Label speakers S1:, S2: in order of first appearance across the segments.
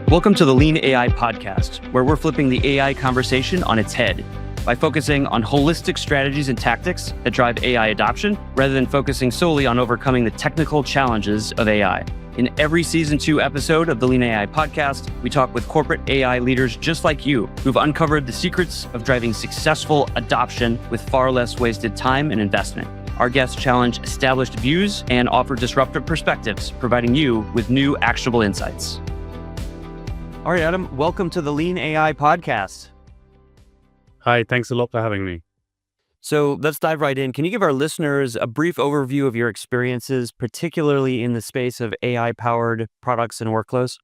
S1: Welcome to the Lean AI podcast, where we're flipping the AI conversation on its head by focusing on holistic strategies and tactics that drive AI adoption, rather than focusing solely on overcoming the technical challenges of AI. In every Season 2 episode of the Lean AI podcast, we talk with corporate AI leaders just like you, who've uncovered the secrets of driving successful adoption with far less wasted time and investment. Our guests challenge established views and offer disruptive perspectives, providing you with new actionable insights. All right, Adam, welcome to the Lean AI podcast.
S2: Hi, thanks a lot for having me.
S1: So let's dive right in. Can you give our listeners a brief overview of your experiences, particularly in the space of AI-powered products and workflows?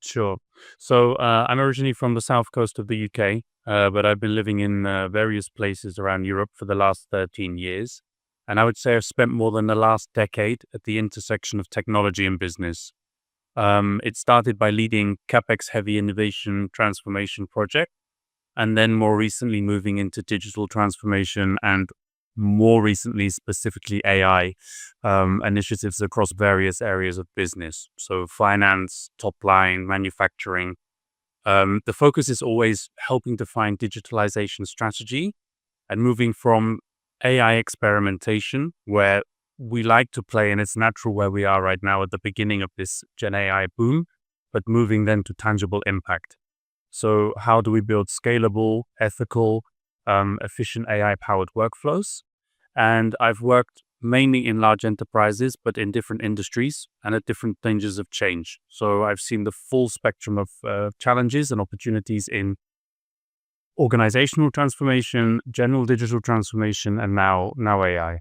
S2: Sure. So I'm originally from the south coast of the UK, but I've been living in various places around Europe for the last 13 years. And I would say I've spent more than the last decade at the intersection of technology and business. It started by leading CapEx-heavy innovation transformation project, and then more recently moving into digital transformation and more recently specifically AI initiatives across various areas of business. So finance, top line, manufacturing. The focus is always helping define digitalization strategy and moving from AI experimentation, where we like to play, and it's natural where we are right now at the beginning of this Gen AI boom, but moving then to tangible impact. So how do we build scalable, ethical, efficient AI-powered workflows? And I've worked mainly in large enterprises, but in different industries and at different stages of change. So I've seen the full spectrum of challenges and opportunities in organizational transformation, general digital transformation, and now AI.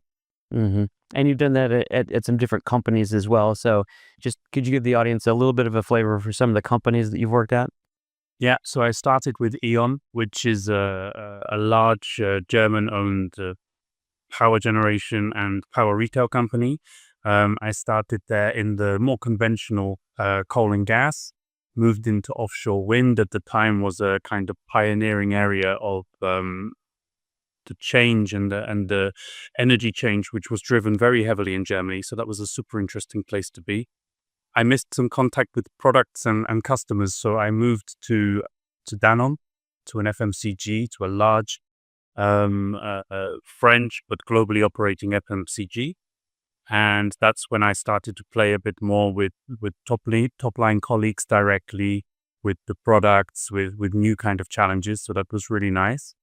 S1: Mm-hmm. And you've done that at some different companies as well. So just could you give the audience a little bit of a flavor for some of the companies that you've worked at?
S2: Yeah, so I started with E.ON, which is a large German-owned power generation and power retail company. I started there in the more conventional coal and gas, moved into offshore wind. At the time was a kind of pioneering area of the change and the energy change, which was driven very heavily in Germany. So that was a super interesting place to be. I missed some contact with products and customers, so I moved to Danone, to an FMCG, to a large French but globally operating FMCG, and that's when I started to play a bit more with top line colleagues directly, with the products, with new kind of challenges. So that was really nice.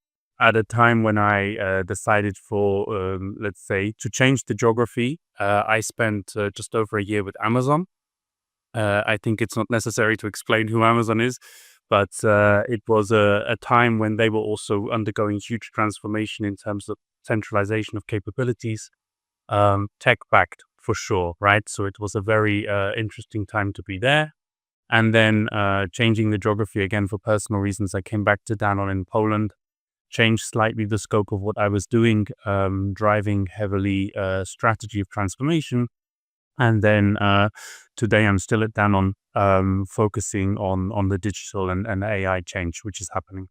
S2: At a time when I decided for, let's say, to change the geography, I spent just over a year with Amazon. I think it's not necessary to explain who Amazon is, but it was a time when they were also undergoing huge transformation in terms of centralization of capabilities, tech-backed for sure, right? So it was a very interesting time to be there. And then changing the geography again for personal reasons, I came back to Danone in Poland, changed slightly the scope of what I was doing, driving heavily strategy of transformation. And then today I'm still at Danone, focusing on the digital and AI change, which is happening.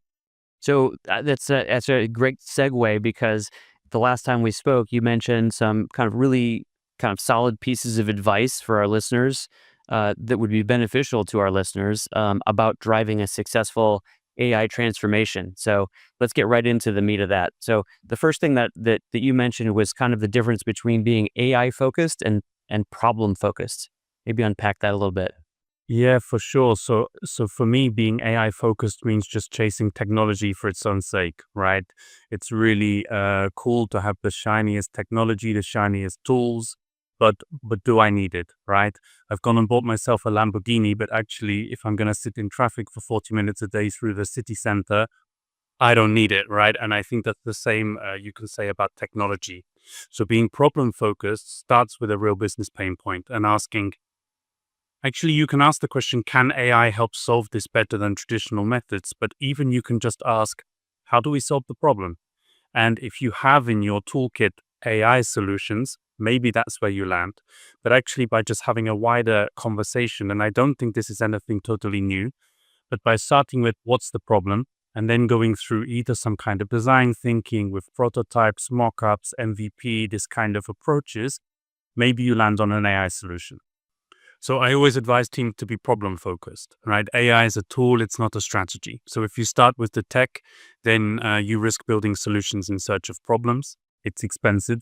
S1: So that's a great segue, because the last time we spoke, you mentioned some kind of really kind of solid pieces of advice for our listeners that would be beneficial to our listeners about driving a successful AI transformation. So let's get right into the meat of that. So the first thing that you mentioned was kind of the difference between being AI focused and problem focused. Maybe unpack that a little bit.
S2: Yeah, for sure. So for me, being AI focused means just chasing technology for its own sake, right? It's really cool to have the shiniest technology, the shiniest tools, but do I need it, right? I've gone and bought myself a Lamborghini, but actually, if I'm going to sit in traffic for 40 minutes a day through the city center, I don't need it, right? And I think that's the same you can say about technology. So being problem focused starts with a real business pain point and asking, actually, you can ask the question, can AI help solve this better than traditional methods? But even you can just ask, how do we solve the problem? And if you have in your toolkit AI solutions, maybe that's where you land. But actually, by just having a wider conversation, and I don't think this is anything totally new, but by starting with what's the problem, and then going through either some kind of design thinking with prototypes, mock-ups, MVP, this kind of approaches, maybe you land on an AI solution. So I always advise teams to be problem focused, right? AI is a tool, it's not a strategy. So if you start with the tech, then you risk building solutions in search of problems. It's expensive.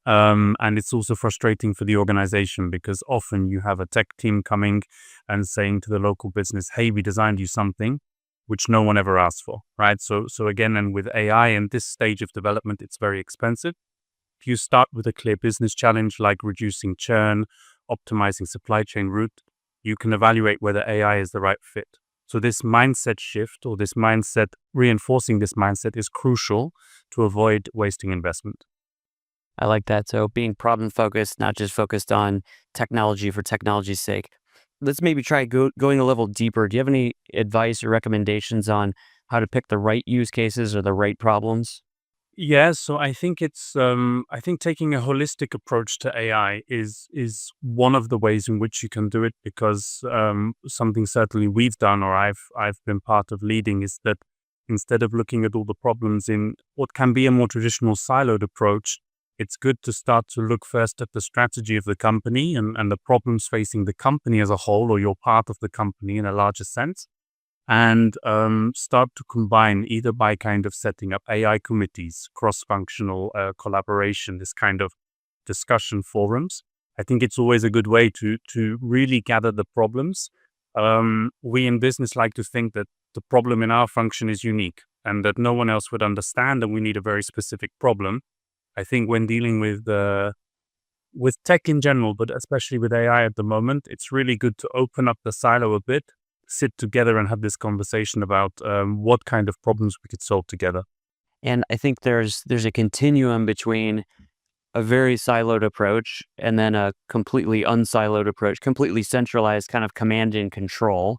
S2: And it's also frustrating for the organization because often you have a tech team coming and saying to the local business, hey, we designed you something which no one ever asked for, right? So again, and with AI and this stage of development, it's very expensive. If you start with a clear business challenge like reducing churn, optimizing supply chain route, you can evaluate whether AI is the right fit. So this mindset shift or this mindset, reinforcing this mindset is crucial to avoid wasting investment.
S1: I like that. So being problem focused, not just focused on technology for technology's sake. Let's maybe try going a level deeper. Do you have any advice or recommendations on how to pick the right use cases or the right problems?
S2: Yeah, so I think I think taking a holistic approach to AI is one of the ways in which you can do it because something certainly we've done or I've been part of leading is that instead of looking at all the problems in what can be a more traditional siloed approach, it's good to start to look first at the strategy of the company and the problems facing the company as a whole or you're part of the company in a larger sense and start to combine either by kind of setting up AI committees, cross-functional collaboration, this kind of discussion forums. I think it's always a good way to really gather the problems. We in business like to think that the problem in our function is unique and that no one else would understand, and we need a very specific problem. I think when dealing with tech in general, but especially with AI at the moment, it's really good to open up the silo a bit, sit together and have this conversation about what kind of problems we could solve together.
S1: And I think there's a continuum between a very siloed approach and then a completely unsiloed approach, completely centralized kind of command and control.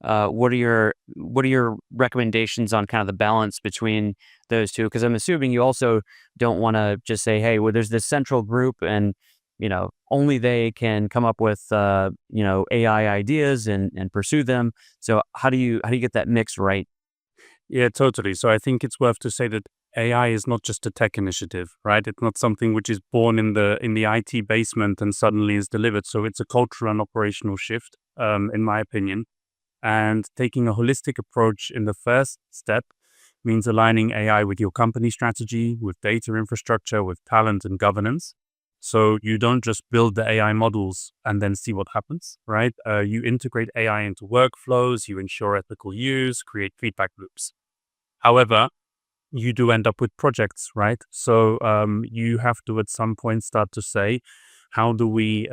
S1: What are your recommendations on kind of the balance between those two? Because I'm assuming you also don't want to just say, hey, well, there's this central group, and only they can come up with AI ideas and pursue them. So how do you get that mix right?
S2: Yeah, totally. So I think it's worth to say that AI is not just a tech initiative, right? It's not something which is born in the IT basement and suddenly is delivered. So it's a cultural and operational shift, in my opinion. And taking a holistic approach in the first step means aligning AI with your company strategy, with data infrastructure, with talent and governance. So you don't just build the AI models and then see what happens, right? You integrate AI into workflows, you ensure ethical use, create feedback loops. However, you do end up with projects, right? So you have to at some point start to say, how do we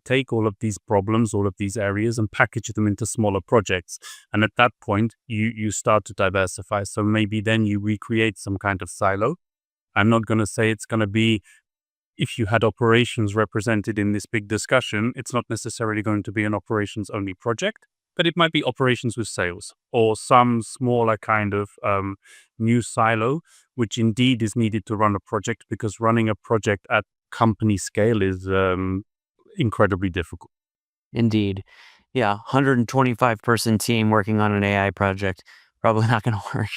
S2: take all of these problems, all of these areas, and package them into smaller projects? And at that point, you start to diversify. So maybe then you recreate some kind of silo. I'm not going to say it's going to be, if you had operations represented in this big discussion, it's not necessarily going to be an operations only project, but it might be operations with sales or some smaller kind of new silo, which indeed is needed to run a project because running a project at company scale is incredibly difficult.
S1: Indeed. Yeah, 125 person team working on an AI project, probably not going to work.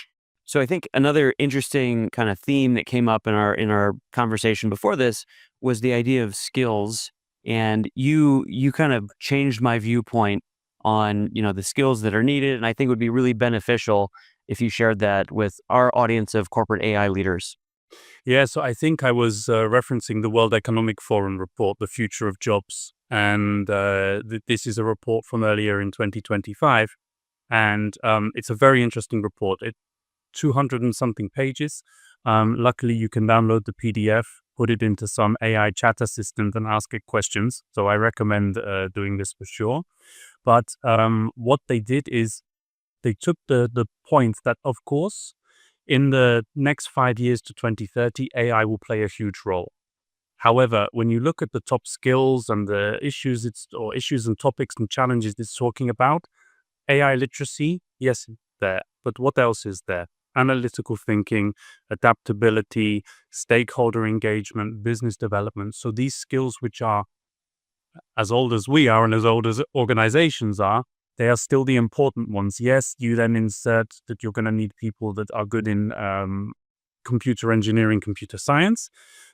S1: So I think another interesting kind of theme that came up in our conversation before this was the idea of skills, and you kind of changed my viewpoint on the skills that are needed, and I think it would be really beneficial if you shared that with our audience of corporate AI leaders.
S2: Yeah, so I think I was referencing the World Economic Forum report, The Future of Jobs. And this is a report from earlier in 2025. And it's a very interesting report. It's 200 and something pages. Luckily, you can download the PDF, put it into some AI chat assistant and ask it questions. So I recommend doing this for sure. But what they did is they took the point that, of course, in the next 5 years to 2030, AI will play a huge role. However, when you look at the top skills and the issues or issues and topics and challenges it's talking about, AI literacy, yes, it's there. But what else is there? Analytical thinking, adaptability, stakeholder engagement, business development. So these skills, which are as old as we are and as old as organizations are, they are still the important ones. Yes, you then insert that you're going to need people that are good in computer engineering, computer science,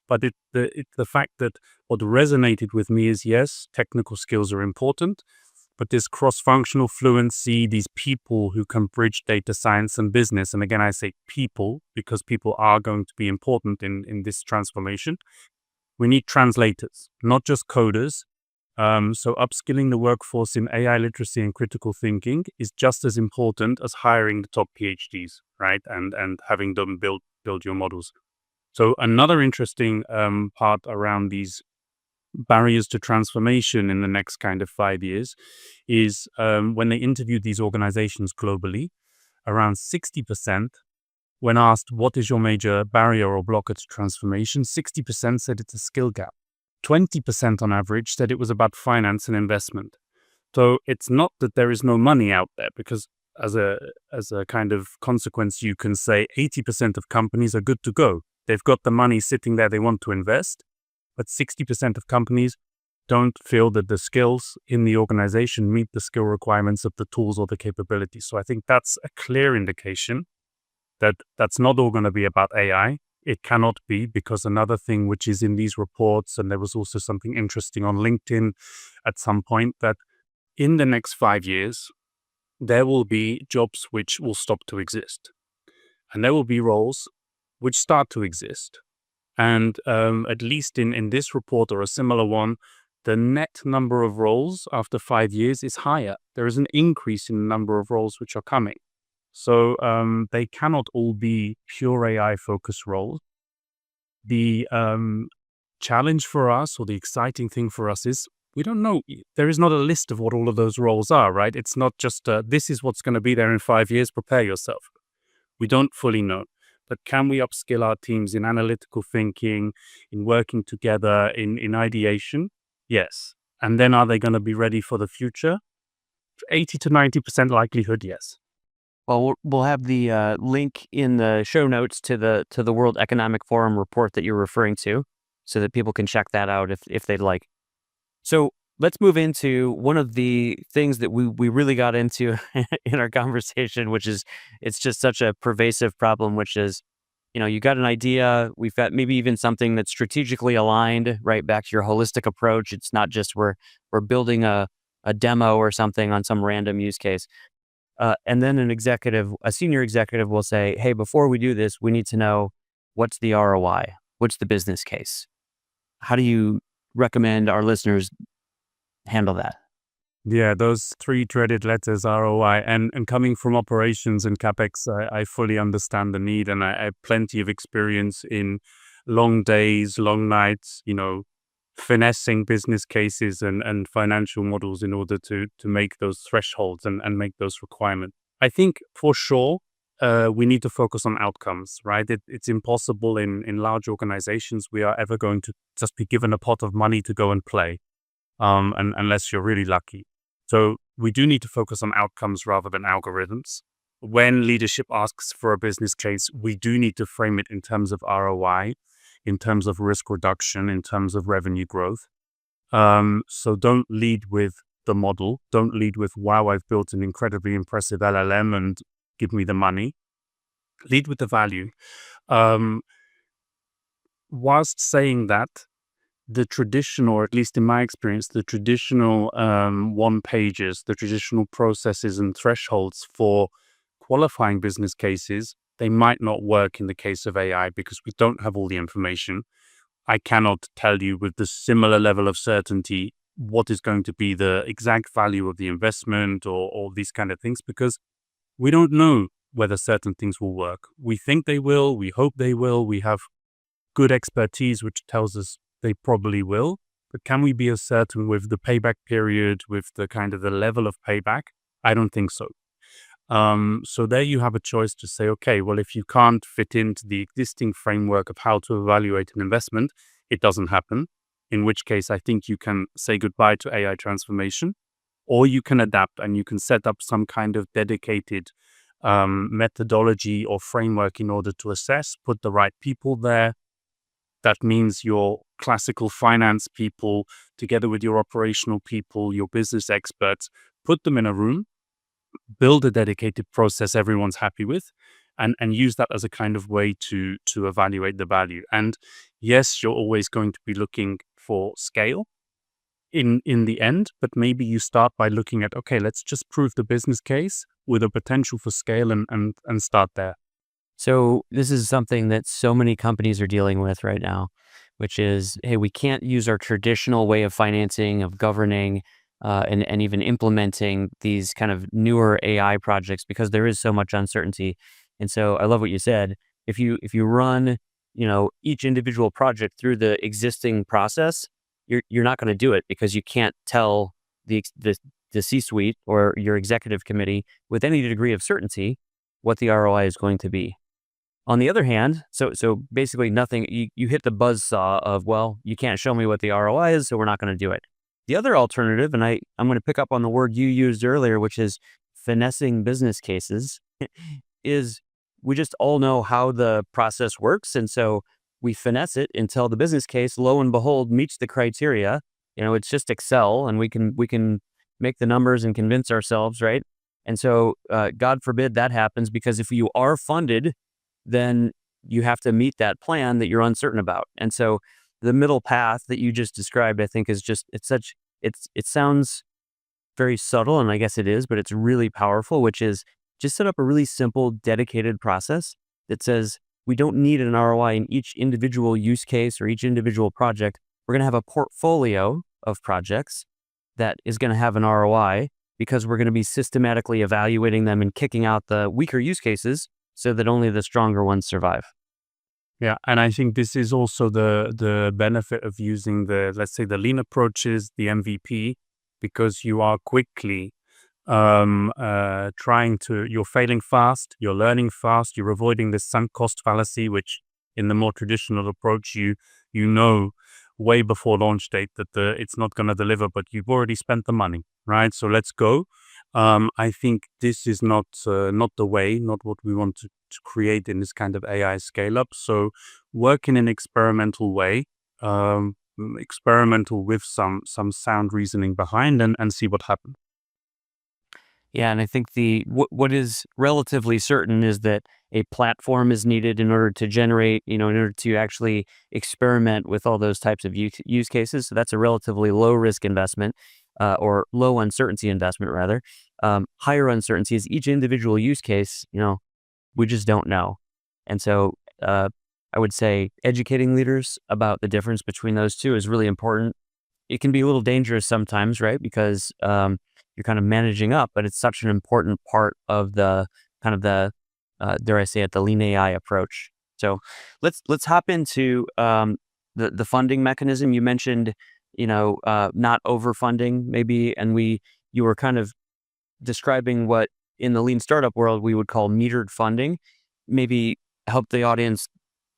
S2: But it's the fact that what resonated with me is, yes, technical skills are important, but this cross-functional fluency, these people who can bridge data science and business, and again, I say people because people are going to be important in this transformation. We need translators, not just coders. So upskilling the workforce in AI literacy and critical thinking is just as important as hiring the top PhDs, right? And having them build your models. So another interesting part around these barriers to transformation in the next kind of 5 years is when they interviewed these organizations globally, around 60%, when asked what is your major barrier or blocker to transformation, 60% said it's a skill gap. 20% on average said it was about finance and investment. So it's not that there is no money out there, because as a kind of consequence, you can say 80% of companies are good to go. They've got the money sitting there they want to invest, but 60% of companies don't feel that the skills in the organization meet the skill requirements of the tools or the capabilities. So I think that's a clear indication that that's not all going to be about AI. It cannot be, because another thing which is in these reports, and there was also something interesting on LinkedIn at some point, that in the next 5 years, there will be jobs which will stop to exist. And there will be roles which start to exist. And at least in this report or a similar one, the net number of roles after 5 years is higher. There is an increase in the number of roles which are coming. So they cannot all be pure AI-focused roles. The challenge for us, or the exciting thing for us, is we don't know. There is not a list of what all of those roles are, right? It's not just this is what's going to be there in 5 years, prepare yourself. We don't fully know. But can we upskill our teams in analytical thinking, in working together, in ideation? Yes. And then are they going to be ready for the future? 80 to 90% likelihood, yes.
S1: Well, we'll have the link in the show notes to the World Economic Forum report that you're referring to, so that people can check that out if they'd like. So let's move into one of the things that we really got into in our conversation, which is it's just such a pervasive problem, which is, you got an idea, we've got maybe even something that's strategically aligned, right back to your holistic approach. It's not just we're building a demo or something on some random use case. And then a senior executive will say, hey, before we do this, we need to know what's the ROI, what's the business case. How do you recommend our listeners handle that?
S2: Yeah, those three dreaded letters, ROI, and coming from operations and CapEx, I fully understand the need, and I have plenty of experience in long days, long nights, finessing business cases and financial models in order to make those thresholds and make those requirements. I think for sure, we need to focus on outcomes, right? It's impossible in large organizations we are ever going to just be given a pot of money to go and play, and unless you're really lucky. So we do need to focus on outcomes rather than algorithms. When leadership asks for a business case, we do need to frame it in terms of ROI, in terms of risk reduction, in terms of revenue growth. So don't lead with the model. Don't lead with, wow, I've built an incredibly impressive LLM and give me the money. Lead with the value. Whilst saying that, the traditional, or at least in my experience, the traditional one-pagers, the traditional processes and thresholds for qualifying business cases, they might not work in the case of AI because we don't have all the information. I cannot tell you with the similar level of certainty what is going to be the exact value of the investment or these kind of things, because we don't know whether certain things will work. We think they will, we hope they will, we have good expertise which tells us they probably will, but can we be as certain with the payback period, with the kind of the level of payback? I don't think so. So there you have a choice to say, okay, well, if you can't fit into the existing framework of how to evaluate an investment, it doesn't happen, in which case I think you can say goodbye to AI transformation, or you can adapt and you can set up some kind of dedicated methodology or framework in order to assess, put the right people there. That means your classical finance people, together with your operational people, your business experts, put them in a room, build a dedicated process everyone's happy with, and use that as a kind of way to evaluate the value. And yes, you're always going to be looking for scale in the end, but maybe you start by looking at, okay, let's just prove the business case with a potential for scale and start there.
S1: So this is something that so many companies are dealing with right now, which is, hey, we can't use our traditional way of financing, of governing, and even implementing these kind of newer AI projects because there is so much uncertainty. And so I love what you said. If you run, each individual project through the existing process, you're not going to do it because you can't tell the C-suite or your executive committee with any degree of certainty what the ROI is going to be. On the other hand, so basically nothing, you hit the buzz saw of, well, you can't show me what the ROI is, so we're not going to do it. The other alternative, and I'm going to pick up on the word you used earlier, which is finessing business cases, is we just all know how the process works. And so we finesse it until the business case, lo and behold, meets the criteria. It's just Excel and we can make the numbers and convince ourselves, right? And so, God forbid that happens, because if you are funded, then you have to meet that plan that you're uncertain about. And so the middle path that you just described, I think, is just, it sounds very subtle, and I guess it is, but it's really powerful, which is just set up a really simple, dedicated process that says we don't need an ROI in each individual use case or each individual project. We're going to have a portfolio of projects that is going to have an ROI because we're going to be systematically evaluating them and kicking out the weaker use cases so that only the stronger ones survive.
S2: Yeah, and I think this is also the benefit of using the, let's say, the lean approaches, the MVP, because you are quickly you're failing fast, you're learning fast, you're avoiding the sunk cost fallacy, which in the more traditional approach, you know way before launch date that it's not going to deliver, but you've already spent the money, right? So let's go. I think this is not the way, not what we want to create in this kind of AI scale up. So work in an experimental way, experimental with some sound reasoning behind, and see what happens.
S1: Yeah, and I think what is relatively certain is that a platform is needed in order to generate, in order to actually experiment with all those types of use cases. So that's a relatively low risk investment, or low uncertainty investment rather. Higher uncertainty is each individual use case. We just don't know, and so I would say educating leaders about the difference between those two is really important. It can be a little dangerous sometimes, right? Because you're kind of managing up, but it's such an important part of the kind of dare I say it, the lean AI approach. So let's hop into the funding mechanism. You mentioned, not overfunding maybe, and you were kind of describing what in the lean startup world we would call metered funding. Maybe help the audience,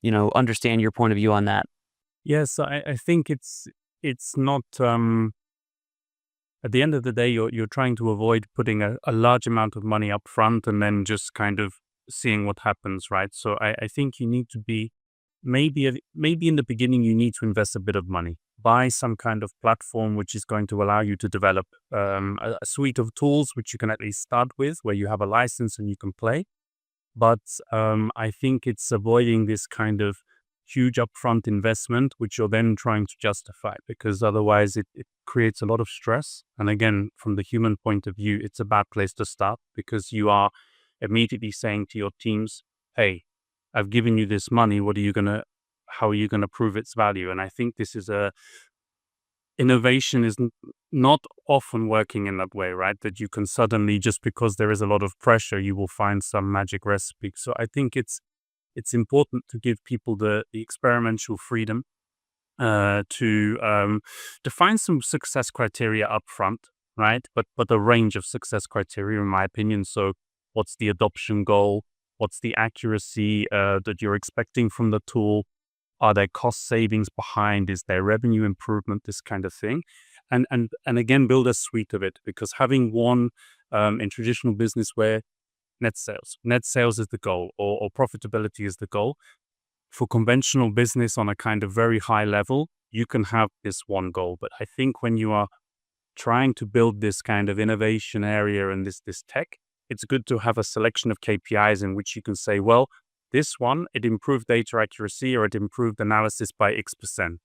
S1: understand your point of view on that.
S2: Yes, I think it's not. At the end of the day, you're trying to avoid putting a large amount of money up front and then just kind of seeing what happens, right? So I think you need to be maybe in the beginning you need to invest a bit of money, buy some kind of platform which is going to allow you to develop a suite of tools which you can at least start with, where you have a license and you can play. But I think it's avoiding this kind of huge upfront investment, which you're then trying to justify, because otherwise it creates a lot of stress. And again, from the human point of view, it's a bad place to start, because you are immediately saying to your teams, hey, I've given you this money. How are you going to prove its value? And I think this is innovation is not often working in that way, right? That you can suddenly, just because there is a lot of pressure, you will find some magic recipe. So I think it's important to give people the experimental freedom to define some success criteria up front, right? But a range of success criteria, in my opinion. So what's the adoption goal? What's the accuracy that you're expecting from the tool? Are there cost savings behind? Is there revenue improvement? This kind of thing. And again, build a suite of it, because having one in traditional business where net sales is the goal, or profitability is the goal. For conventional business on a kind of very high level, you can have this one goal. But I think when you are trying to build this kind of innovation area and this tech, it's good to have a selection of KPIs in which you can say, well, This one, it improved data accuracy or it improved analysis by X%.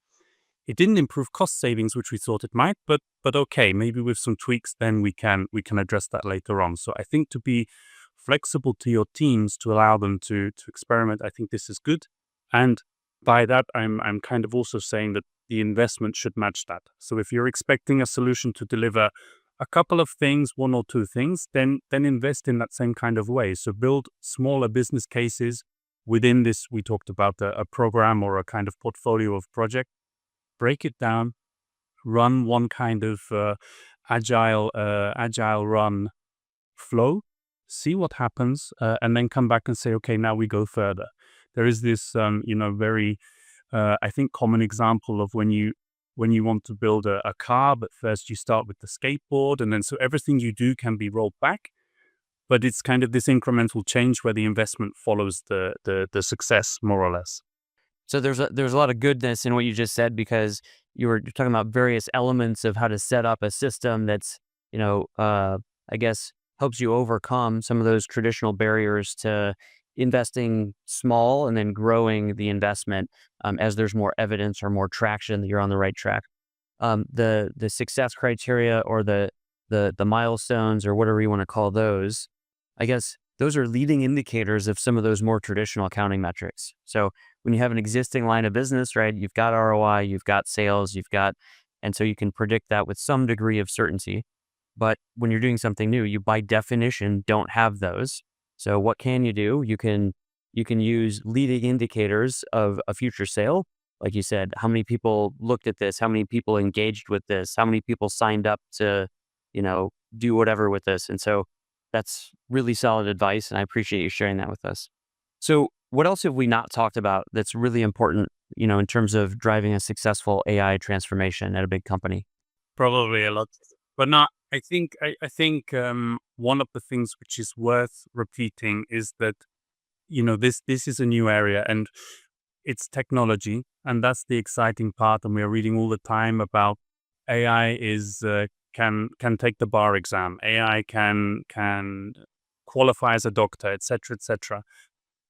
S2: It didn't improve cost savings, which we thought it might, but okay, maybe with some tweaks, then we can address that later on. So I think to be flexible to your teams, to allow them to experiment, I think this is good. And by that, I'm kind of also saying that the investment should match that. So if you're expecting a solution to deliver a couple of things, one or two things, then invest in that same kind of way. So build smaller business cases within this. We talked about a program or a kind of portfolio of project. Break it down, run one kind of agile run flow, see what happens, and then come back and say, okay, now we go further. There is this, very, I think, common example of when you want to build a car, but first you start with the skateboard, and then so everything you do can be rolled back. But it's kind of this incremental change where the investment follows the success, more or less.
S1: So there's a lot of goodness in what you just said, because you're talking about various elements of how to set up a system that's, I guess, helps you overcome some of those traditional barriers to investing small and then growing the investment as there's more evidence or more traction that you're on the right track. The success criteria or the milestones or whatever you want to call those, I guess those are leading indicators of some of those more traditional accounting metrics. So when you have an existing line of business, right, you've got ROI, you've got sales, and so you can predict that with some degree of certainty. But when you're doing something new, you by definition don't have those. So what can you do? You can use leading indicators of a future sale. Like you said, how many people looked at this? How many people engaged with this? How many people signed up to, do whatever with this? And so that's really solid advice, and I appreciate you sharing that with us. So what else have we not talked about that's really important, in terms of driving a successful AI transformation at a big company?
S2: Probably a lot, but not. I think one of the things which is worth repeating is that this is a new area and it's technology, and that's the exciting part. And we are reading all the time about AI can take the bar exam. AI can qualify as a doctor, etc., etc.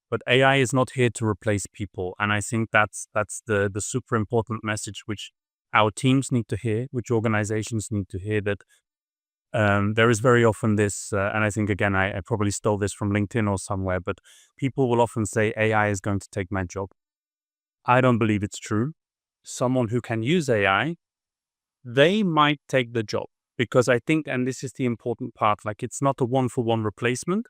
S2: But AI is not here to replace people, and I think that's the super important message which our teams need to hear, which organizations need to hear. That there is very often this, and I think again I probably stole this from LinkedIn or somewhere, but people will often say AI is going to take my job. I don't believe it's true. Someone who can use AI, they might take the job. Because I think, and this is the important part, like it's not a one-for-one replacement,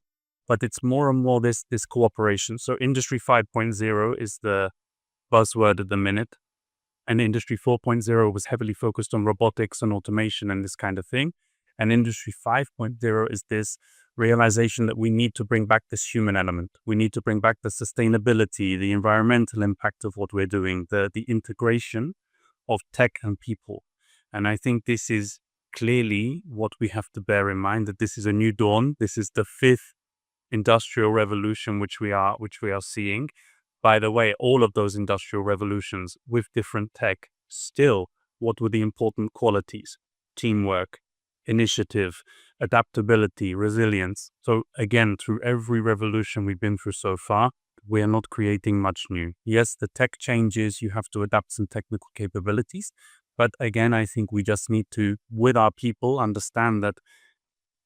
S2: but it's more and more this cooperation. So Industry 5.0 is the buzzword at the minute. And Industry 4.0 was heavily focused on robotics and automation and this kind of thing. And Industry 5.0 is this realization that we need to bring back this human element. We need to bring back the sustainability, the environmental impact of what we're doing, the integration of tech and people. And I think this is clearly what we have to bear in mind, that this is a new dawn. This is the fifth industrial revolution which we are seeing. By the way, all of those industrial revolutions with different tech, still, what were the important qualities? Teamwork, initiative, adaptability, resilience. So again, through every revolution we've been through so far, we are not creating much new. Yes, the tech changes, you have to adapt some technical capabilities. But again, I think we just need to, with our people, understand that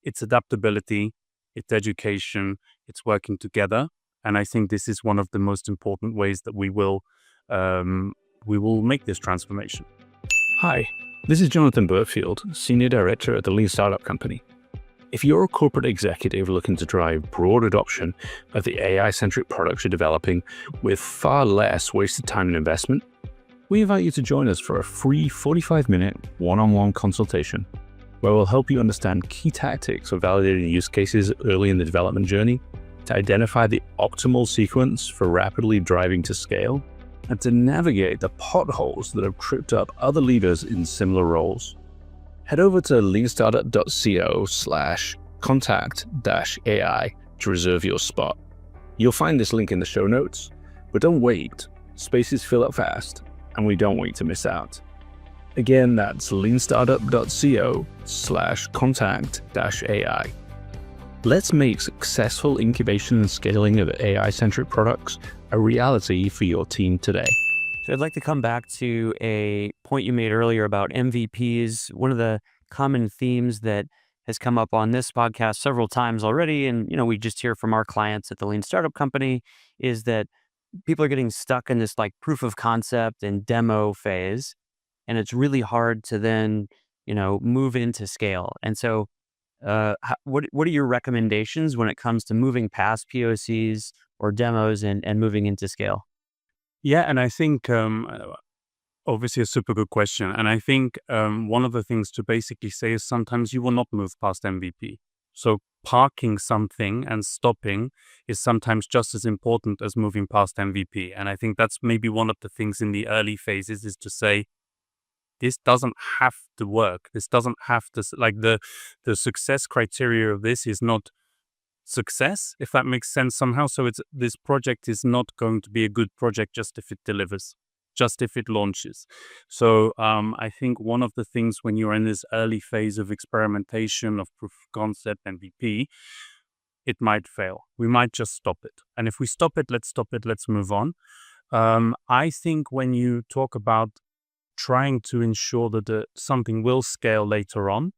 S2: it's adaptability, it's education, it's working together. And I think this is one of the most important ways that we will make this transformation.
S3: Hi, this is Jonathan Burfield, Senior Director at the Lean Startup Company. If you're a corporate executive looking to drive broad adoption of the AI-centric products you're developing with far less wasted time and investment, we invite you to join us for a free 45-minute one-on-one consultation, where we'll help you understand key tactics of validating use cases early in the development journey, to identify the optimal sequence for rapidly driving to scale, and to navigate the potholes that have tripped up other leaders in similar roles. Head over to leanstartup.co/contact-AI to reserve your spot. You'll find this link in the show notes, but don't wait. Spaces fill up fast, and we don't want you to miss out. Again, that's leanstartup.co/contact-AI. Let's make successful incubation and scaling of AI-centric products a reality for your team today.
S1: So I'd like to come back to a point you made earlier about MVPs. One of the common themes that has come up on this podcast several times already, and we just hear from our clients at the Lean Startup Company, is that people are getting stuck in this like proof of concept and demo phase, and it's really hard to then move into scale. And so, what are your recommendations when it comes to moving past POCs or demos and moving into scale?
S2: Yeah, and I think obviously a super good question. And I think one of the things to basically say is sometimes you will not move past MVP. So parking something and stopping is sometimes just as important as moving past MVP. And I think that's maybe one of the things in the early phases is to say, this doesn't have to work. This doesn't have to, like the success criteria of this is not success, if that makes sense somehow. So this project is not going to be a good project just if it delivers, just if it launches. So I think one of the things when you're in this early phase of experimentation, of proof of concept, MVP, it might fail. We might just stop it. And if we stop it, let's move on. I think when you talk about trying to ensure that something will scale later on,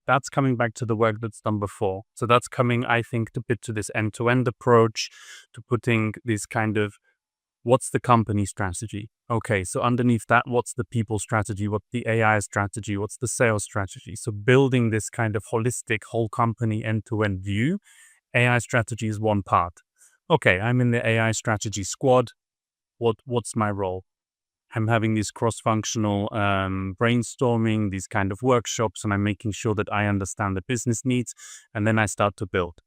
S2: that's coming back to the work that's done before. So that's coming, I think, a bit to this end-to-end approach, to putting this kind of, what's the company strategy? Okay, so underneath that, what's the people strategy? What's the AI strategy? What's the sales strategy? So building this kind of holistic whole company end-to-end view. AI strategy is one part. Okay, I'm in the AI strategy squad. What's my role? I'm having these cross-functional brainstorming, these kind of workshops, and I'm making sure that I understand the business needs, and then I start to build.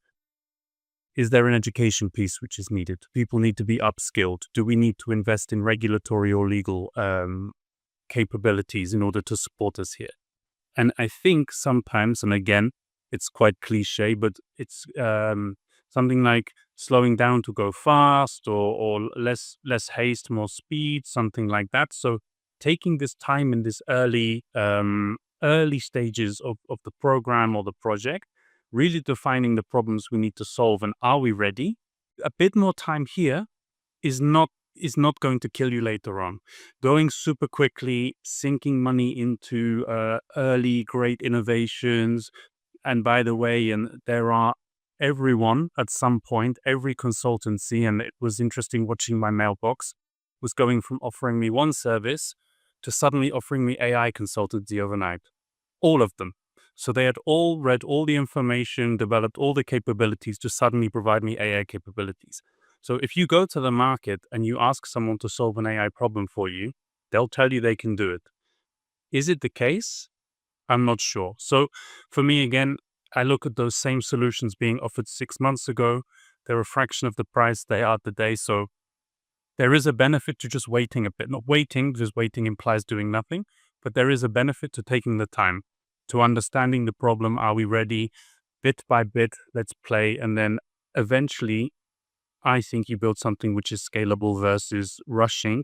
S2: Is there an education piece which is needed? People need to be upskilled. Do we need to invest in regulatory or legal capabilities in order to support us here? And I think sometimes, and again, it's quite cliche, but it's something like slowing down to go fast, or less haste, more speed, something like that. So taking this time in this early stages of the program or the project, really defining the problems we need to solve and are we ready? A bit more time here is not going to kill you later on. Going super quickly, sinking money into early great innovations. And by the way, and there are everyone at some point, every consultancy, and it was interesting watching my mailbox, was going from offering me one service to suddenly offering me AI consultancy overnight. All of them. So they had all read all the information, developed all the capabilities to suddenly provide me AI capabilities. So if you go to the market and you ask someone to solve an AI problem for you, they'll tell you they can do it. Is it the case? I'm not sure. So for me, again, I look at those same solutions being offered 6 months ago. They're a fraction of the price they are today. So there is a benefit to just waiting a bit. Not waiting, because waiting implies doing nothing. But there is a benefit to taking the time, to understanding the problem. Are we ready? Bit by bit, let's play. And then eventually, I think you build something which is scalable versus rushing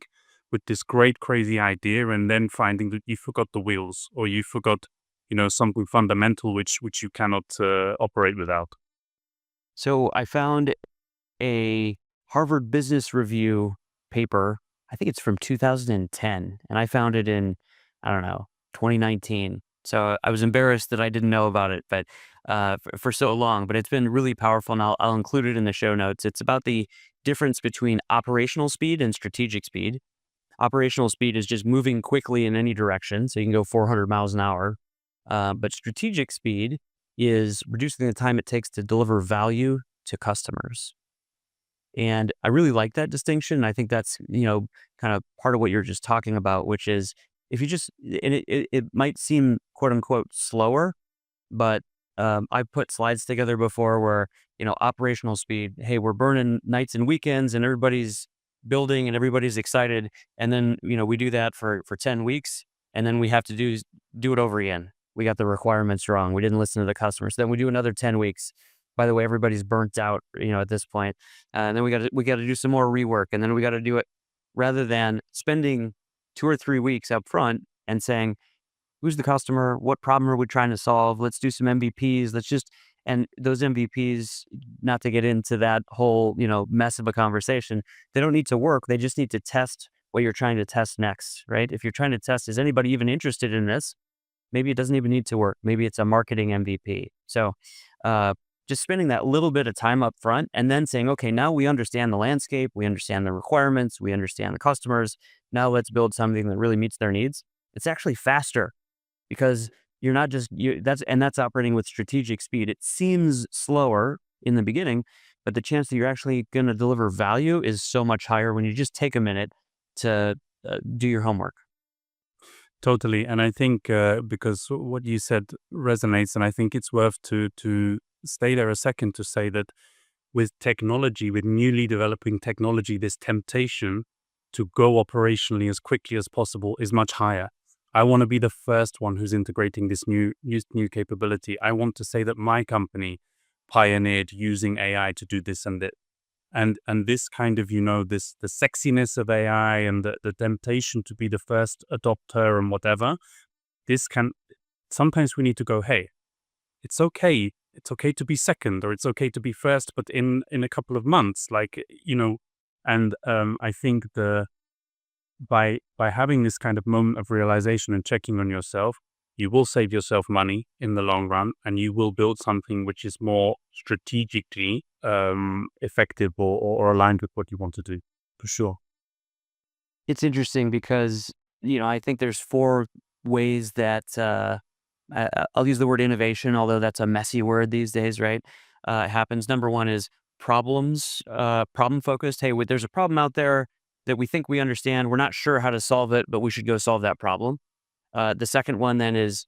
S2: with this great, crazy idea and then finding that you forgot the wheels, or you forgot something fundamental which you cannot operate without.
S1: So I found a Harvard Business Review paper. I think it's from 2010, and I found it in, I don't know, 2019. So I was embarrassed that I didn't know about it, but for so long. But it's been really powerful, and I'll include it in the show notes. It's about the difference between operational speed and strategic speed. Operational speed is just moving quickly in any direction, so you can go 400 miles an hour. But strategic speed is reducing the time it takes to deliver value to customers. And I really like that distinction. I think that's, kind of part of what you're just talking about, which is if you just, and it might seem quote unquote slower, but I've put slides together before where, operational speed, hey, we're burning nights and weekends and everybody's building and everybody's excited. And then, we do that for 10 weeks and then we have to do it over again. We got the requirements wrong. We didn't listen to the customers. Then we do another 10 weeks. By the way, everybody's burnt out, at this point. And then we got to do some more rework, and then we got to do it rather than spending 2 or 3 weeks up front and saying, who's the customer? What problem are we trying to solve? Let's do some MVPs. Let's just And those MVPs, not to get into that whole, mess of a conversation, they don't need to work. They just need to test what you're trying to test next, right? If you're trying to test, is anybody even interested in this? Maybe it doesn't even need to work. Maybe it's a marketing MVP. So, uh, just spending that little bit of time up front and then saying, okay, now we understand the landscape, we understand the requirements, we understand the customers. Now let's build something that really meets their needs. It's actually faster because you're not just that's operating with strategic speed. It seems slower in the beginning, but the chance that you're actually going to deliver value is so much higher when you just take a minute to do your homework.
S2: Totally. And I think because what you said resonates, and I think it's worth to stay there a second to say that with technology, with newly developing technology, this temptation to go operationally as quickly as possible is much higher. I want to be the first one who's integrating this new capability. I want to say that my company pioneered using AI to do this and that. And this kind of, this the sexiness of AI and the temptation to be the first adopter and whatever, this can sometimes we need to go, hey, it's okay. It's okay to be second, or it's okay to be first, but in a couple of months, and I think by having this kind of moment of realization and checking on yourself, you will save yourself money in the long run, and you will build something which is more strategically effective or aligned with what you want to do, for sure.
S1: It's interesting because, I think there's four ways that I'll use the word innovation, although that's a messy word these days, right? It happens. Number one is problem focused. Hey, there's a problem out there that we think we understand. We're not sure how to solve it, but we should go solve that problem. The second one then is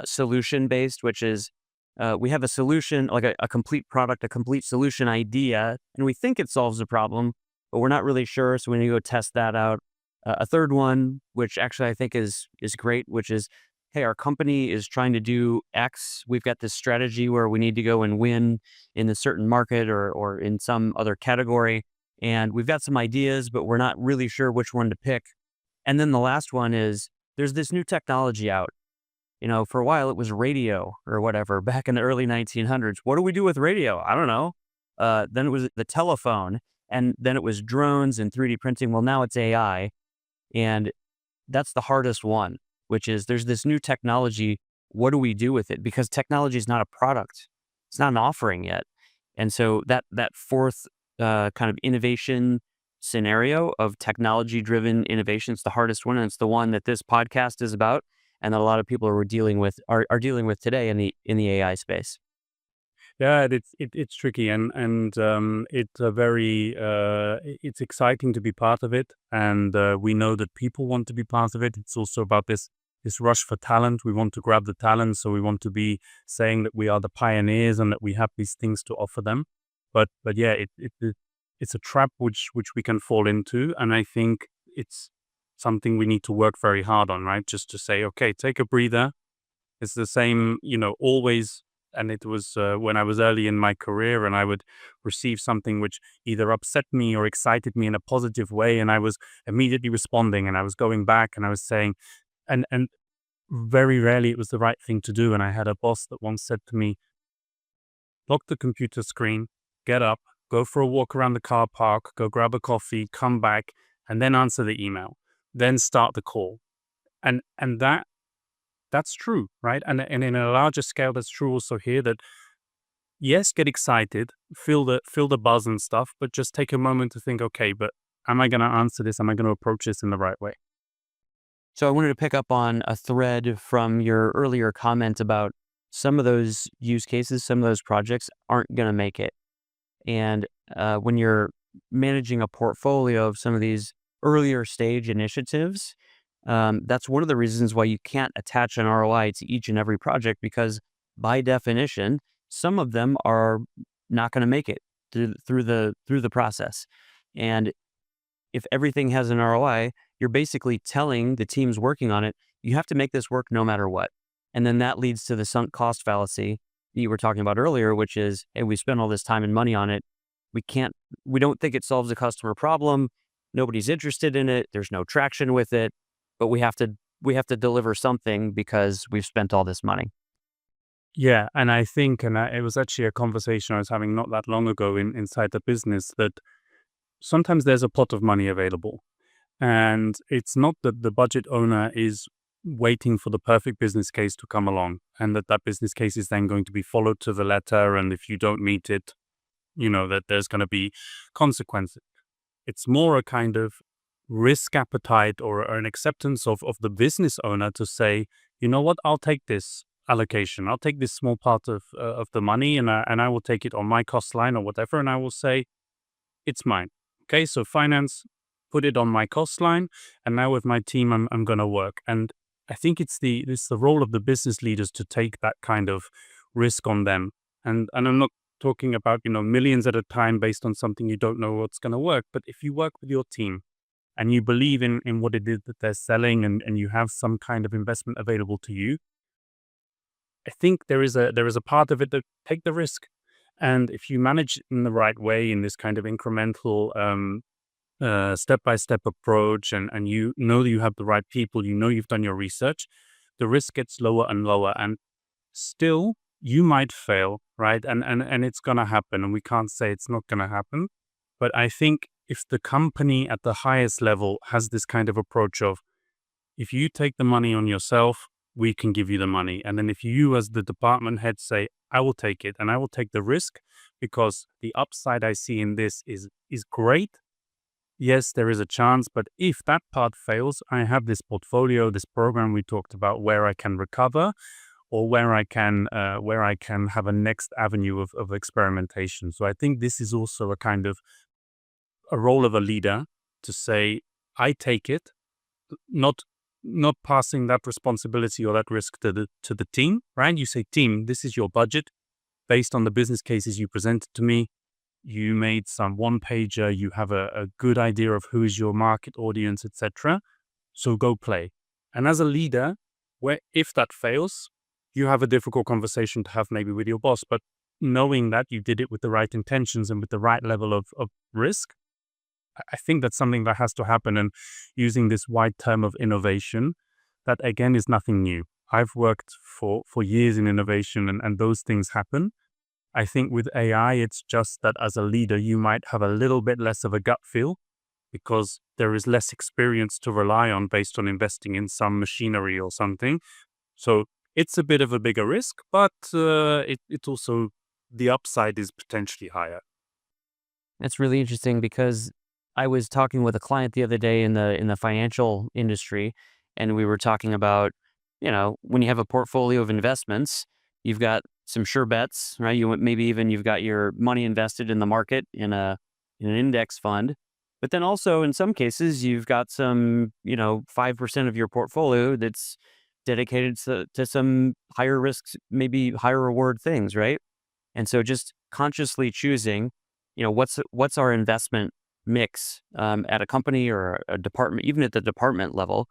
S1: solution based, which is we have a solution, like a complete product, a complete solution idea, and we think it solves the problem, but we're not really sure. So we need to go test that out. A third one, which actually I think is great, which is, hey, our company is trying to do X. We've got this strategy where we need to go and win in a certain market or in some other category. And we've got some ideas, but we're not really sure which one to pick. And then the last one is there's this new technology out. For a while it was radio or whatever back in the early 1900s. What do we do with radio? I don't know. Then it was the telephone, and then it was drones and 3D printing. Well, now it's AI. And that's the hardest one, which is there's this new technology. What do we do with it? Because technology is not a product. It's not an offering yet. And so that fourth kind of innovation scenario of technology-driven innovation is the hardest one, and it's the one that this podcast is about, and that a lot of people are dealing with today in the AI space.
S2: Yeah, it's tricky, and it's a very it's exciting to be part of it, and we know that people want to be part of it. It's also about this rush for talent. We want to grab the talent, so we want to be saying that we are the pioneers and that we have these things to offer them. But yeah, it's a trap which we can fall into, and I think it's something we need to work very hard on, right? Just to say, okay, take a breather. It's the same, always. And it was when I was early in my career, and I would receive something which either upset me or excited me in a positive way, and I was immediately responding, and I was going back, and I was saying, and very rarely it was the right thing to do. And I had a boss that once said to me, lock the computer screen, get up, go for a walk around the car park, go grab a coffee, come back, and then answer the email, then start the call. And that's true, right? And in a larger scale, that's true also here, that yes, get excited, feel the buzz and stuff, but just take a moment to think, okay, but am I going to answer this? Am I going to approach this in the right way?
S1: So I wanted to pick up on a thread from your earlier comment about some of those use cases, some of those projects aren't going to make it. And when you're managing a portfolio of some of these earlier stage initiatives, that's one of the reasons why you can't attach an ROI to each and every project, because by definition, some of them are not going to make it through the process. And if everything has an ROI, you're basically telling the teams working on it, you have to make this work no matter what. And then that leads to the sunk cost fallacy that you were talking about earlier, which is, hey, we spent all this time and money on it. We don't think it solves a customer problem. Nobody's interested in it. There's no traction with it, but we have to deliver something because we've spent all this money.
S2: Yeah, and I think, it was actually a conversation I was having not that long ago inside the business, that sometimes there's a pot of money available. And it's not that the budget owner is waiting for the perfect business case to come along and that business case is then going to be followed to the letter. And if you don't meet it, that there's going to be consequences. It's more a kind of risk appetite or an acceptance of the business owner to say, you know what, I'll take this allocation. I'll take this small part of the money, and I will take it on my cost line or whatever. And I will say, it's mine. Okay, so finance, put it on my cost line, and now with my team, I'm going to work. And I think it's the role of the business leaders to take that kind of risk on them. And I'm not talking about millions at a time based on something you don't know what's going to work. But if you work with your team and you believe in what it is that they're selling, and you have some kind of investment available to you, I think there is a part of it that take the risk. And if you manage it in the right way, in this kind of incremental, step-by-step approach, and you know that you have the right people, you've done your research, the risk gets lower and lower. And still, you might fail, right? And it's going to happen. And we can't say it's not going to happen. But I think if the company at the highest level has this kind of approach of, if you take the money on yourself, we can give you the money. And then if you as the department head say, I will take it and I will take the risk because the upside I see in this is great. Yes, there is a chance, but if that part fails, I have this portfolio, this program we talked about, where I can recover, or where I can have a next avenue of experimentation. So I think this is also a kind of a role of a leader to say, I take it, not passing that responsibility or that risk to the team, right? You say, team, this is your budget based on the business cases you presented to me. You made some one-pager, you have a good idea of who is your market audience, etc. So go play. And as a leader, if that fails, you have a difficult conversation to have maybe with your boss, but knowing that you did it with the right intentions and with the right level of risk, I think that's something that has to happen. And using this wide term of innovation, that again is nothing new. I've worked for years in innovation, and those things happen. I think with AI, it's just that as a leader, you might have a little bit less of a gut feel because there is less experience to rely on based on investing in some machinery or something. So it's a bit of a bigger risk, but it also, the upside is potentially higher.
S1: That's really interesting because I was talking with a client the other day in the financial industry, and we were talking about, when you have a portfolio of investments, you've got some sure bets, right? Maybe even you've got your money invested in the market in an index fund, but then also in some cases you've got some 5% of your portfolio that's dedicated to some higher risks, maybe higher reward things, right? And so just consciously choosing, what's our investment mix at a company or a department, even at the department level.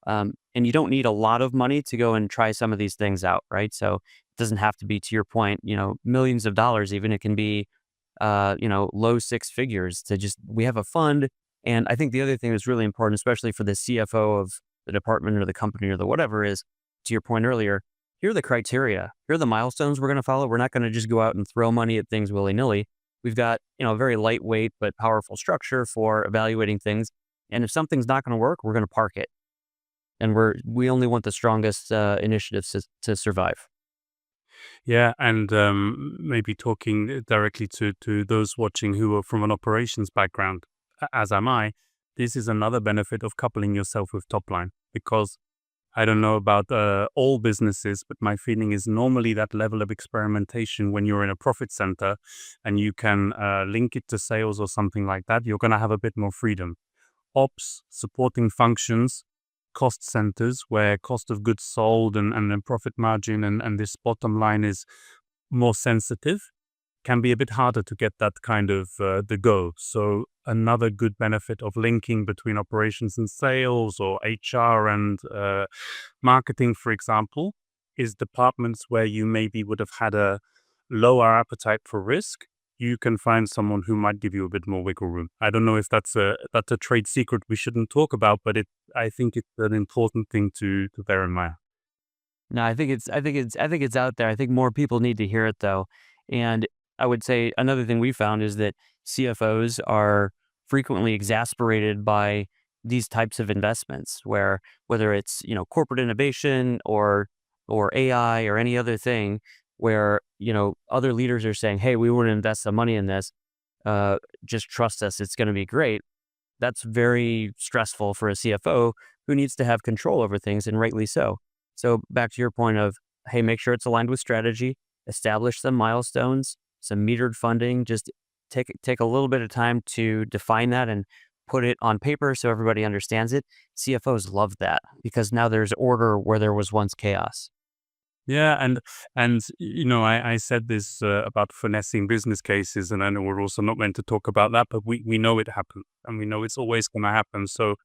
S1: And you don't need a lot of money to go and try some of these things out, right? So it doesn't have to be, to your point, millions of dollars. Even it can be, low six figures to just, we have a fund. And I think the other thing that's really important, especially for the CFO of the department or the company or the whatever, is, to your point earlier, here are the criteria. Here are the milestones we're going to follow. We're not going to just go out and throw money at things willy-nilly. We've got, a very lightweight but powerful structure for evaluating things. And if something's not going to work, we're going to park it. And we only want the strongest initiatives to survive.
S2: Yeah, and maybe talking directly to those watching who are from an operations background, as am I, this is another benefit of coupling yourself with top line, because I don't know about all businesses, but my feeling is normally that level of experimentation when you're in a profit center and you can link it to sales or something like that, you're going to have a bit more freedom. Ops, supporting functions, cost centers where cost of goods sold and then profit margin and this bottom line is more sensitive, can be a bit harder to get that kind of the go. So another good benefit of linking between operations and sales, or HR and marketing, for example, is departments where you maybe would have had a lower appetite for risk. You can find someone who might give you a bit more wiggle room. I don't know if that's a trade secret we shouldn't talk about, but I think it's an important thing to bear in mind.
S1: No, I think it's out there. I think more people need to hear it though. And I would say another thing we found is that CFOs are frequently exasperated by these types of investments where whether it's, corporate innovation or AI or any other thing where, other leaders are saying, "Hey, we want to invest some money in this. Just trust us, it's going to be great." That's very stressful for a CFO who needs to have control over things, and rightly so. So back to your point of, hey, make sure it's aligned with strategy, establish some milestones, some metered funding, just take a little bit of time to define that and put it on paper so everybody understands it. CFOs love that because now there's order where there was once chaos.
S2: Yeah, and I said this about finessing business cases, and I know we're also not meant to talk about that, but we know it happens, and we know it's always going to happen. So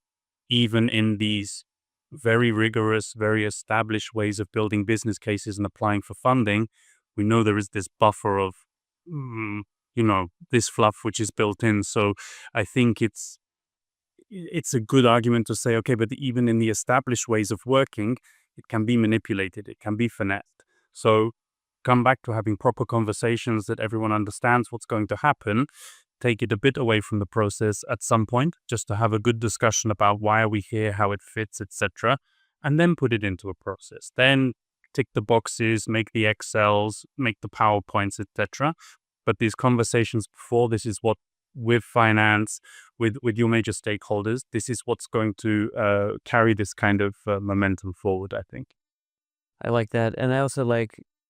S2: even in these very rigorous, very established ways of building business cases and applying for funding, we know there is this buffer of, mm, this fluff which is built in. So I think it's a good argument to say, okay, but even in the established ways of working, it can be manipulated, it can be finessed. So come back to having proper conversations that everyone understands what's going to happen, take it a bit away from the process at some point, just to have a good discussion about why are we here, how it fits, etc., and then put it into a process. Then tick the boxes, make the Excels, make the PowerPoints, etc. But these conversations before, this is what with finance, with your major stakeholders, this is what's going to carry this kind of momentum forward, I think.
S1: I like that. And I also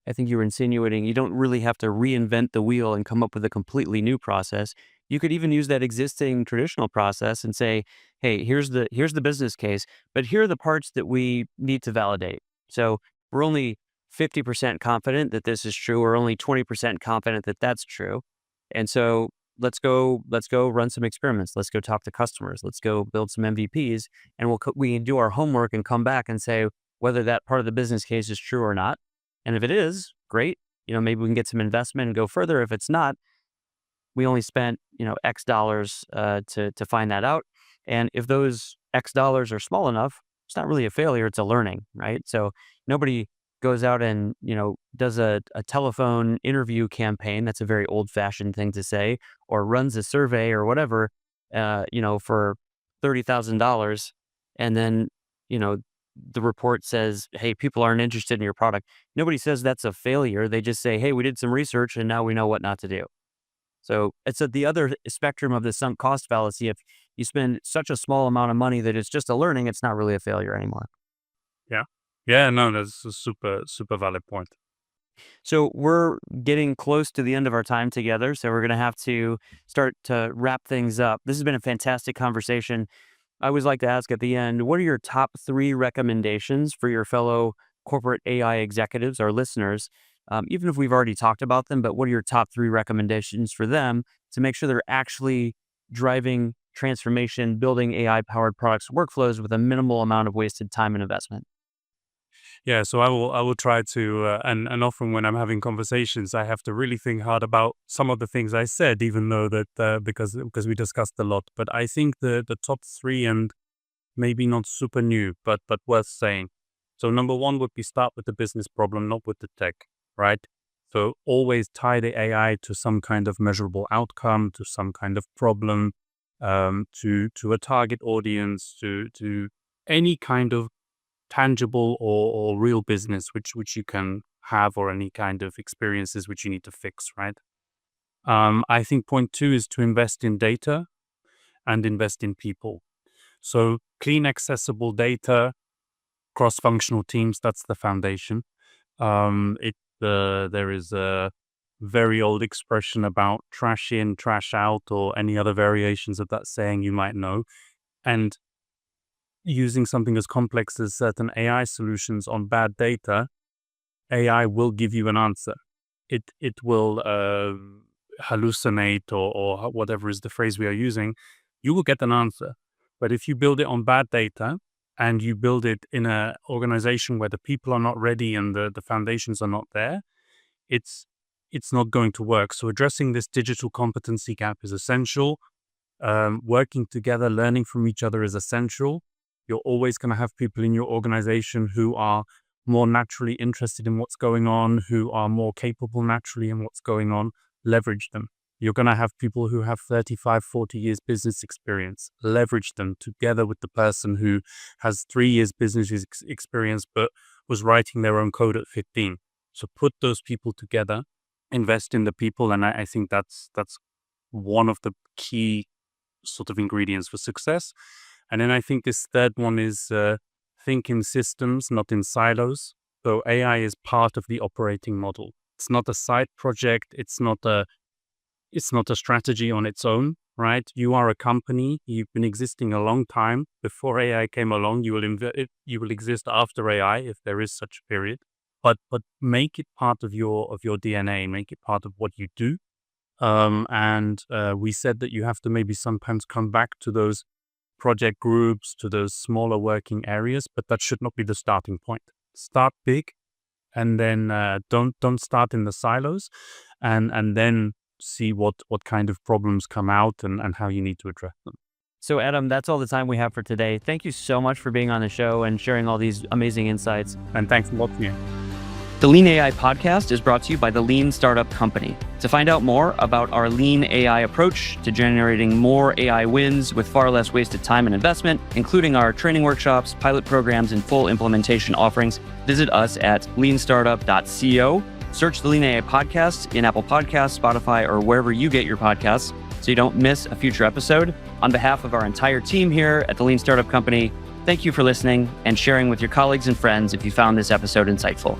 S1: I think you were insinuating you don't really have to reinvent the wheel and come up with a completely new process. You could even use that existing traditional process and say, hey, here's the business case, but here are the parts that we need to validate. So we're only 50% confident that this is true, or only 20% confident that that's true. And so let's go run some experiments. Let's go talk to customers. Let's go build some MVPs, and we can do our homework and come back and say whether that part of the business case is true or not. And if it is, great. Maybe we can get some investment and go further. If it's not, we only spent, X dollars to find that out. And if those X dollars are small enough, it's not really a failure, it's a learning, right? So nobody goes out and, does a telephone interview campaign. That's a very old fashioned thing to say, or runs a survey or whatever, for $30,000. And then, the report says, hey, people aren't interested in your product. Nobody says that's a failure. They just say, hey, we did some research and now we know what not to do. So it's at the other spectrum of the sunk cost fallacy. If you spend such a small amount of money that it's just a learning, it's not really a failure anymore.
S2: Yeah. Yeah, no, that's a super, super valid point.
S1: So we're getting close to the end of our time together. So we're going to have to start to wrap things up. This has been a fantastic conversation. I always like to ask at the end, what are your top 3 recommendations for your fellow corporate AI executives or listeners? Even if we've already talked about them, but what are your top 3 recommendations for them to make sure they're actually driving transformation, building AI powered products, workflows with a minimal amount of wasted time and investment?
S2: Yeah, so I will try to, and often when I'm having conversations, I have to really think hard about some of the things I said, even though that because we discussed a lot. But I think the top 3, and maybe not super new, but worth saying. So number 1 would be start with the business problem, not with the tech, right? So always tie the AI to some kind of measurable outcome, to some kind of problem, to a target audience, to any kind of tangible or real business which you can have, or any kind of experiences which you need to fix, right? I think point 2 is to invest in data and invest in people. So clean, accessible data, cross-functional teams, that's the foundation. There is a very old expression about trash in, trash out, or any other variations of that saying you might know. And using something as complex as certain AI solutions on bad data, AI will give you an answer. It will hallucinate, or whatever is the phrase we are using. You will get an answer. But if you build it on bad data, and you build it in an organization where the people are not ready and the foundations are not there, it's not going to work. So addressing this digital competency gap is essential. Working together, learning from each other is essential. You're always going to have people in your organization who are more naturally interested in what's going on, who are more capable naturally in what's going on, leverage them. You're going to have people who have 35, 40 years business experience. Leverage them together with the person who has 3 years business experience but was writing their own code at 15. So put those people together, invest in the people, and I think that's one of the key sort of ingredients for success. And then I think this third one is think in systems, not in silos. So AI is part of the operating model. It's not a side project. It's not a strategy on its own, right? You are a company. You've been existing a long time. Before AI came along, you will exist after AI if there is such a period. But make it part of your DNA. Make it part of what you do. And we said that you have to maybe sometimes come back to those project groups, to those smaller working areas, but that should not be the starting point. Start big, and then don't start in the silos, and then see what kind of problems come out and how you need to address them.
S1: So Adam, that's all the time we have for today. Thank you so much for being on the show and sharing all these amazing insights.
S2: And thanks a lot for you.
S1: The Lean AI podcast is brought to you by the Lean Startup Company. To find out more about our Lean AI approach to generating more AI wins with far less wasted time and investment, including our training workshops, pilot programs, and full implementation offerings, visit us at leanstartup.co. Search the Lean AI podcast in Apple Podcasts, Spotify, or wherever you get your podcasts so you don't miss a future episode. On behalf of our entire team here at the Lean Startup Company, thank you for listening and sharing with your colleagues and friends if you found this episode insightful.